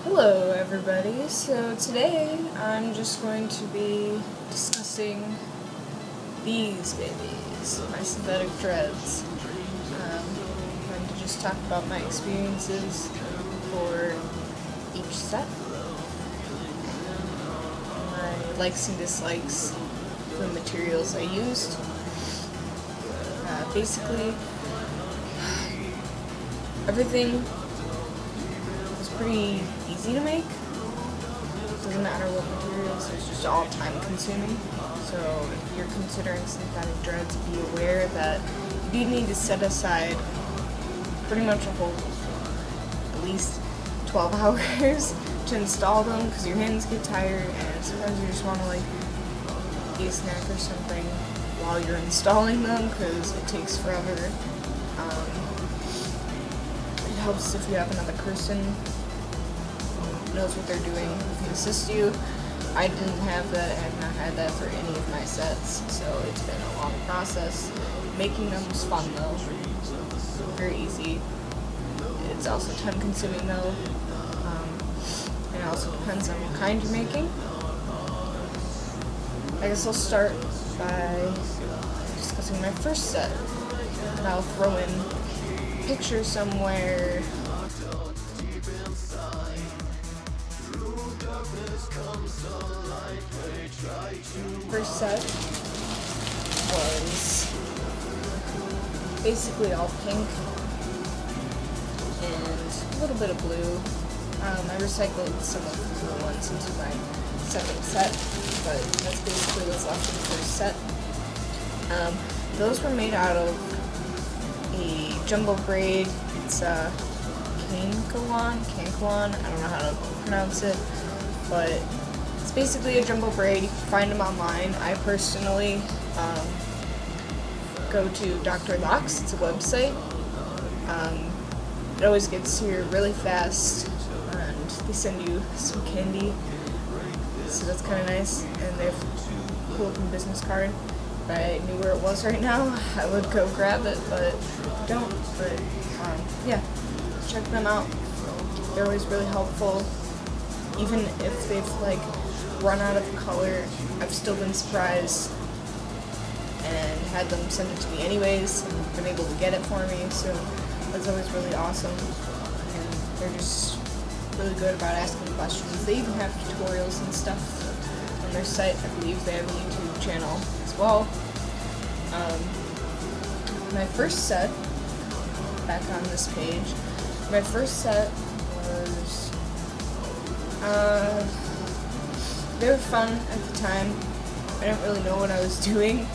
Hello everybody, so today I'm just going to be discussing these babies, my synthetic dreads. I'm going to just talk about my experiences for each set, my likes and dislikes for the materials I used. Basically, everything was pretty easy to make. Doesn't matter what materials, it's just all time consuming. So if you're considering synthetic dreads, be aware that you do need to set aside pretty much a whole, at least 12 hours to install them, because your hands get tired and sometimes you just want to eat a snack or something while you're installing them, because it takes forever. It helps if you have another person who knows what they're doing, who can assist you. I didn't have that. I have not had that for any of my sets, so it's been a long process. Making them was fun though, very easy. It's also time consuming though, and it also depends on what kind you're making. I guess I'll start by discussing my first set, and I'll throw in a picture somewhere. First set was basically all pink and a little bit of blue. I recycled some of the blue ones into my second set, but that's basically what's left of the first set. Those were made out of a jumbo braid. It's Kankawan, I don't know how to pronounce it, but it's basically a jumbo braid. You can find them online. I personally go to Dr. Locks. It's a website. It always gets here really fast, and they send you some candy, so that's kind of nice. And they have a cool looking business card. If I knew where it was right now, I would go grab it, but I don't. But yeah, check them out. They're always really helpful. Even if they've run out of color, I've still been surprised and had them send it to me anyways, and been able to get it for me, so that's always really awesome. And they're just really good about asking questions. They even have tutorials and stuff on their site. I believe they have a YouTube channel as well. My first set, back on this page, my first set was, they were fun at the time. I didn't really know what I was doing.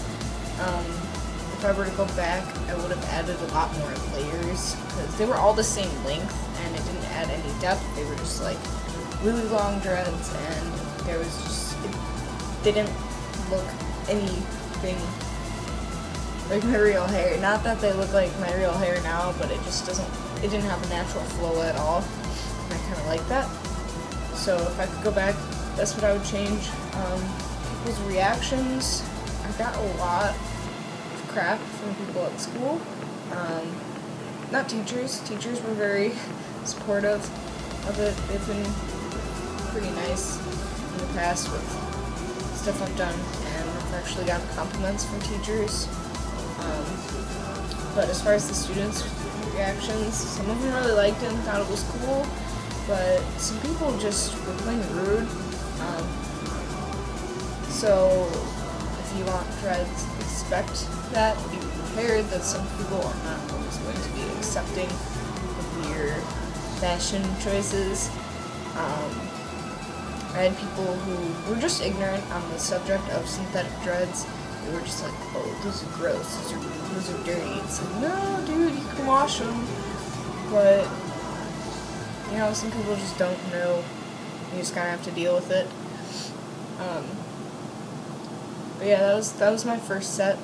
If I were to go back, I would have added a lot more layers, because they were all the same length, and it didn't add any depth. They were just really long dreads, and there was just, they didn't look anything like my real hair. Not that they look like my real hair now, but it didn't have a natural flow at all, and I kind of like that. So if I could go back, that's what I would change. People's reactions, I got a lot of crap from people at school. Not teachers. Teachers were very supportive of it. They've been pretty nice in the past with stuff I've done, and I've actually gotten compliments from teachers. But as far as the students' reactions, some of them really liked it and thought it was cool, but some people just were plain rude. So if you want dreads, expect that. Be prepared that some people are not always going to be accepting of your fashion choices. I had people who were just ignorant on the subject of synthetic dreads. They were just like, oh, those are gross, those are dirty. It's like, no, dude, you can wash them. But, some people just don't know. You just kind of have to deal with it. But yeah, that was my first set.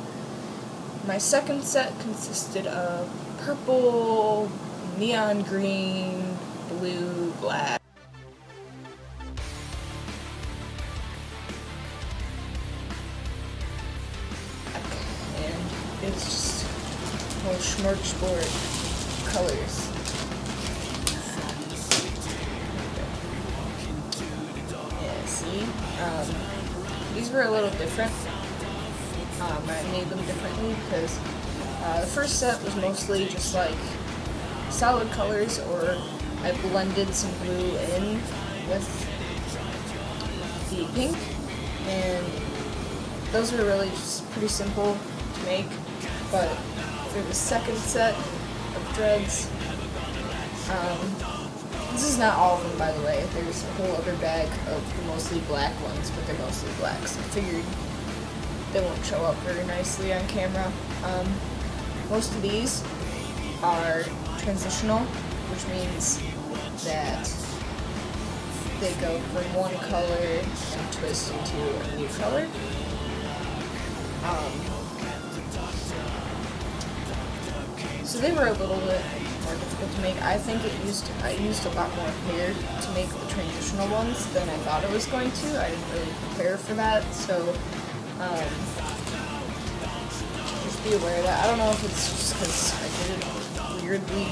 My second set consisted of purple, neon green, blue, black. And it's just a whole smorgasbord of colors. These were a little different. I made them differently because the first set was mostly just like solid colors, or I blended some blue in with the pink, and those were really just pretty simple to make. But for the second set of dreads, this is not all of them, by the way. There's a whole other bag of the mostly black ones, but they're mostly black, so I figured they won't show up very nicely on camera. Most of these are transitional, which means that they go from one color and twist into a new color. So they were a little bit more difficult to make. I think I used a lot more hair to make the transitional ones than I thought I was going to. I didn't really prepare for that, so just be aware of that. I don't know if it's just because I did it weirdly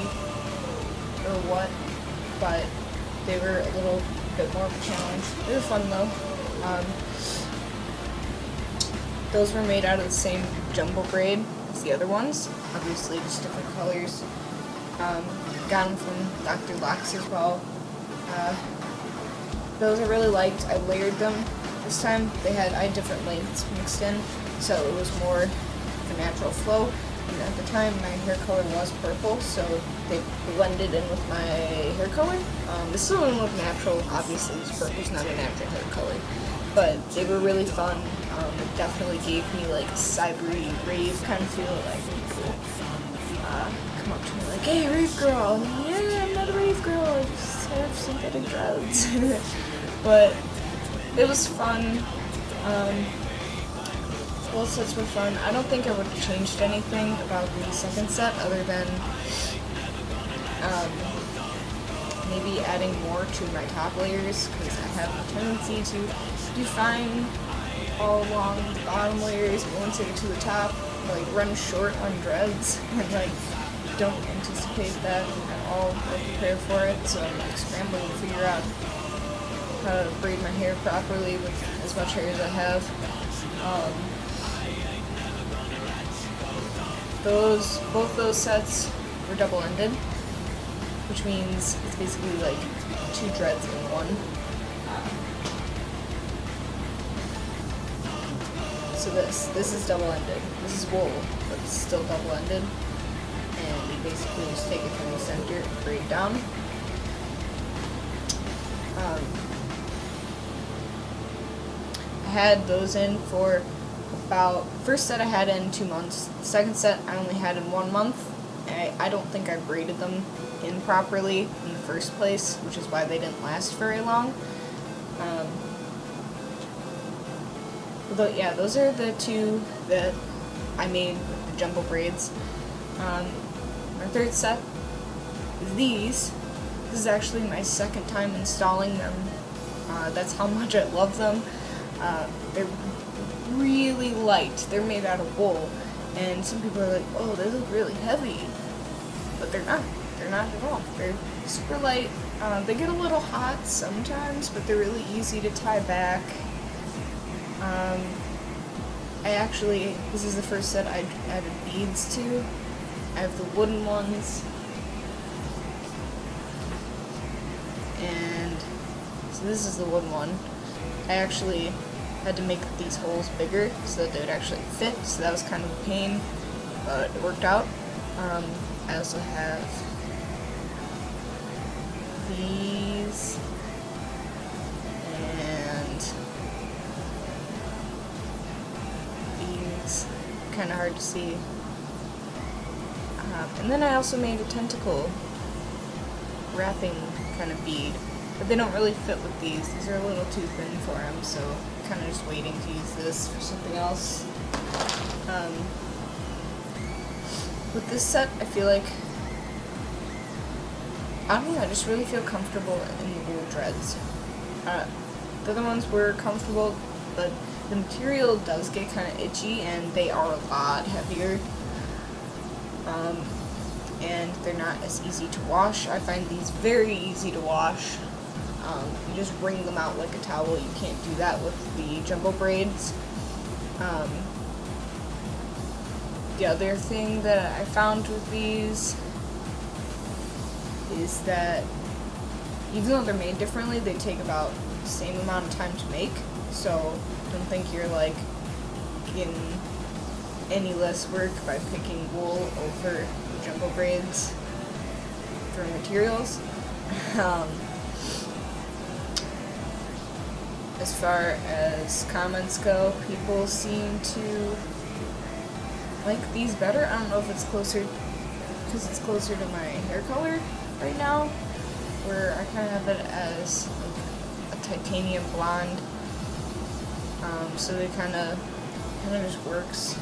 or what, but they were a little bit more of a challenge. They were fun though. Those were made out of the same jumbo braid as the other ones, obviously just different colors. Got them from Dr. Locks as well. Those I really liked. I layered them this time. I had different lengths mixed in, so it was more of a natural flow. And at the time, my hair color was purple, so they blended in with my hair color. This still didn't look natural. Obviously, this purple's not a natural hair color, but they were really fun. It definitely gave me like a cybery rave kind of feel. Like people come up to me like, "Hey, rave girl!" Yeah, I'm not a rave girl. I just have synthetic dreads. But it was fun. Both sets were fun. I don't think I would have changed anything about the second set other than maybe adding more to my top layers, because I have a tendency to do fine all along the bottom layers, but once I get to the top, like run short on dreads and like don't anticipate that at all or prepare for it, so I'm like scrambling to figure out how to braid my hair properly with as much hair as I have. Both those sets were double-ended, which means it's basically like 2 dreads in one. So this is double-ended. This is wool, but it's still double-ended. And you basically just take it from the center and braid down. I had those in for about, first set I had in 2 months. The second set I only had in 1 month. I don't think I braided them in properly in the first place, which is why they didn't last very long. But yeah, those are the 2 that I made with the jumbo braids. My third set is these. This is actually my second time installing them. That's how much I love them. They're really light. They're made out of wool, and some people are like, "Oh, they look really heavy," but they're not. They're not at all. They're super light. They get a little hot sometimes, but they're really easy to tie back. This is the first set I added beads to. I have the wooden ones, and so this is the wooden one. I actually had to make these holes bigger so that they would actually fit, so that was kind of a pain, but it worked out. I also have these, and these, kind of hard to see. And then I also made a tentacle wrapping kind of bead, but they don't really fit with these. These are a little too thin for them, so I'm kind of just waiting to use this for something else. With this set, I feel like, I don't know, I just really feel comfortable in the wool dreads. The other ones were comfortable, but the material does get kind of itchy, and they are a lot heavier. And they're not as easy to wash. I find these very easy to wash. You just wring them out like a towel. You can't do that with the jumbo braids. The other thing that I found with these is that even though they're made differently, they take about the same amount of time to make. So don't think you're like getting any less work by picking wool over jumbo braids for materials. As far as comments go, people seem to like these better. I don't know if it's closer because it's closer to my hair color right now, where I kind of have it as like a titanium blonde. So it kind of just works.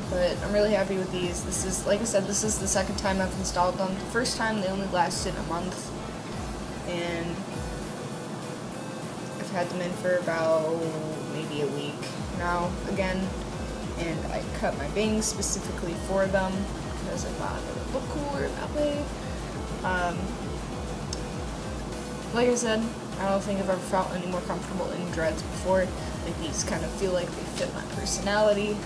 But I'm really happy with these. This is, like I said, this is the second time I've installed them. The first time they only lasted a month, and I've had them in for about maybe a week now again, and I cut my bangs specifically for them because I thought it would look cooler that way. Like I said, I don't think I've ever felt any more comfortable in dreads before. Like, these kind of feel like they fit my personality.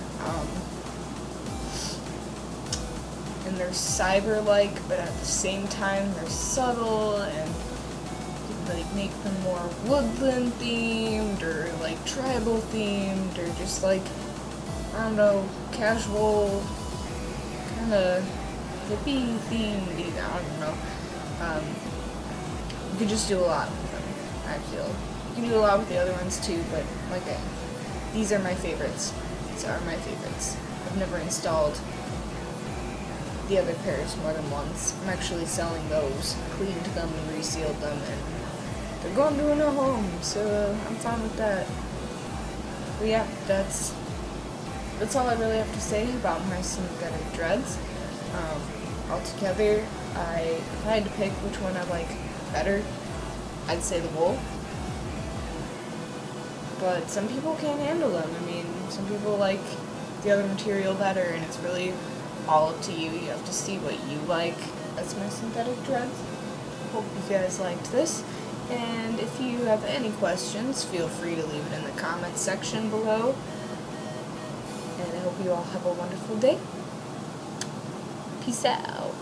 And they're cyber-like, but at the same time they're subtle, and like make them more woodland themed or like tribal themed or just like, I don't know, casual kind of hippie themed. I don't know. You could just do a lot with them, I feel. You can do a lot with the other ones too, but like these are my favorites. These are my favorites. I've never installed the other pairs more than once. I'm actually selling those, cleaned them and resealed them, and they're going to a new home, so I'm fine with that. But yeah, that's all I really have to say about my synthetic dreads. Altogether, if I had to pick which one I like better, I'd say the wool. But some people can't handle them. I mean, some people like the other material better, and it's really all up to you. You have to see what you like. That's my synthetic dreads. Hope you guys liked this. And if you have any questions, feel free to leave it in the comments section below. And I hope you all have a wonderful day. Peace out.